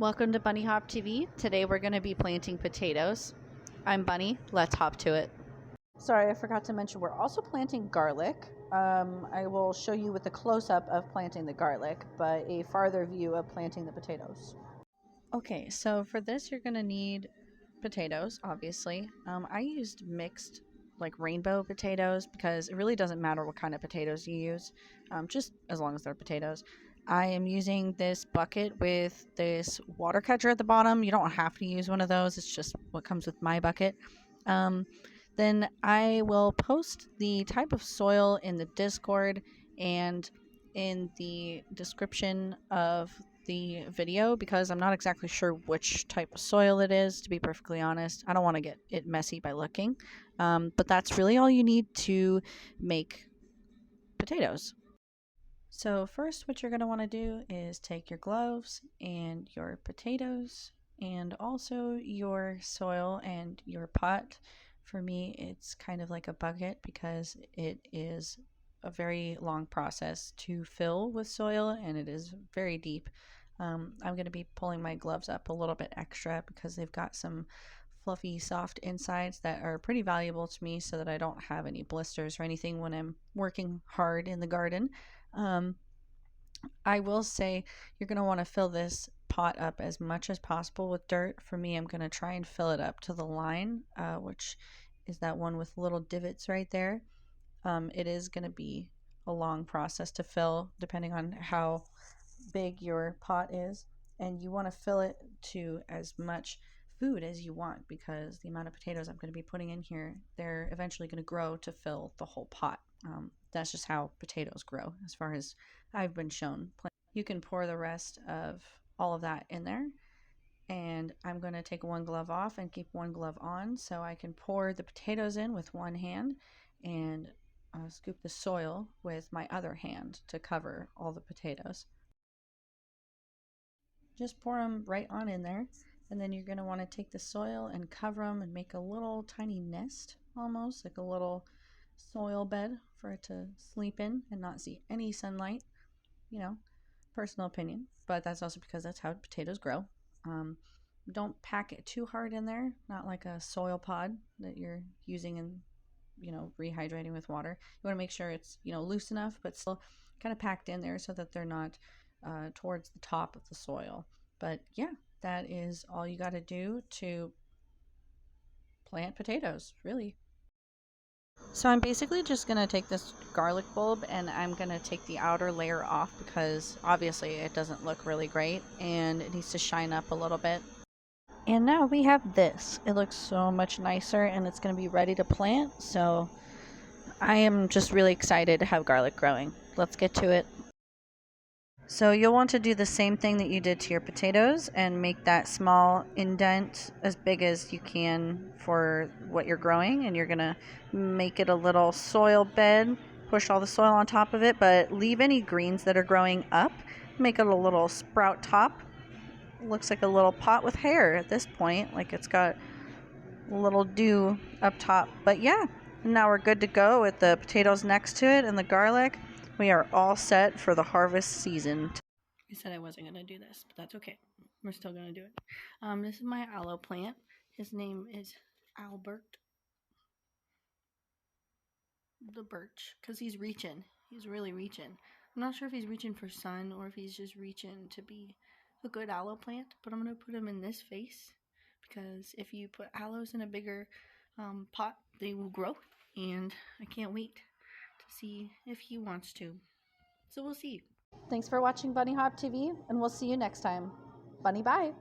Welcome to BunnyHop TV. Today we're going to be planting potatoes. I'm Bunny. Let's hop to it. Sorry, I forgot to mention we're also planting garlic. I will show you with a close-up of planting the garlic, but a farther view of planting the potatoes. Okay, so for this you're going to need potatoes, obviously. I used mixed, like rainbow potatoes, because it really doesn't matter what kind of potatoes you use, just as long as they're potatoes. I am using this bucket with this water catcher at the bottom. You don't have to use one of those. It's just what comes with my bucket. Then I will post the type of soil in the Discord and in the description of the video, because I'm not exactly sure which type of soil it is, to be perfectly honest. I don't want to get it messy by looking. But that's really all you need to make potatoes. So first, what you're going to want to do is take your gloves and your potatoes and also your soil and your pot. For me, it's kind of like a bucket because it is a very long process to fill with soil and it is very deep. I'm going to be pulling my gloves up a little bit extra because they've got some fluffy, soft insides that are pretty valuable to me so that I don't have any blisters or anything when I'm working hard in the garden. I will say you're going to want to fill this pot up as much as possible with dirt. For me, I'm going to try and fill it up to the line, which is that one with little divots right there. It is going to be a long process to fill depending on how big your pot is, and you want to fill it to as much food as you want, because the amount of potatoes I'm going to be putting in here, they're eventually going to grow to fill the whole pot. That's just how potatoes grow, as far as I've been shown. You can pour the rest of all of that in there, and I'm going to take one glove off and keep one glove on so I can pour the potatoes in with one hand and scoop the soil with my other hand to cover all the potatoes. Just pour them right on in there, and then you're going to want to take the soil and cover them and make a little tiny nest, almost like a little soil bed for it to sleep in and not see any sunlight. You know, personal opinion, but that's also because that's how potatoes grow. Don't pack it too hard in there, not like a soil pod that you're using and rehydrating with water. You want to make sure it's loose enough but still kind of packed in there so that they're not towards the top of the soil. But yeah, that is all you got to do to plant potatoes, really. So I'm basically just going to take this garlic bulb and I'm going to take the outer layer off because obviously it doesn't look really great and it needs to shine up a little bit. And now we have this. It looks so much nicer and it's going to be ready to plant. So I am just really excited to have garlic growing. Let's get to it. So you'll want to do the same thing that you did to your potatoes and make that small indent as big as you can for what you're growing, and you're going to make it a little soil bed, push all the soil on top of it, but leave any greens that are growing up, make it a little sprout top. It looks like a little pot with hair at this point, like it's got a little dew up top. But yeah, now we're good to go with the potatoes next to it and the garlic. We are all set for the harvest season. I said I wasn't going to do this, but that's okay. We're still going to do it. This is my aloe plant. His name is Albert the birch, because he's reaching. He's really reaching. I'm not sure if he's reaching for sun or if he's just reaching to be a good aloe plant, but I'm going to put him in this vase because if you put aloes in a bigger pot, they will grow, and I can't wait to see if he wants to. So we'll see. Thanks for watching BunnyHop TV, and we'll see you next time. Bunny, bye!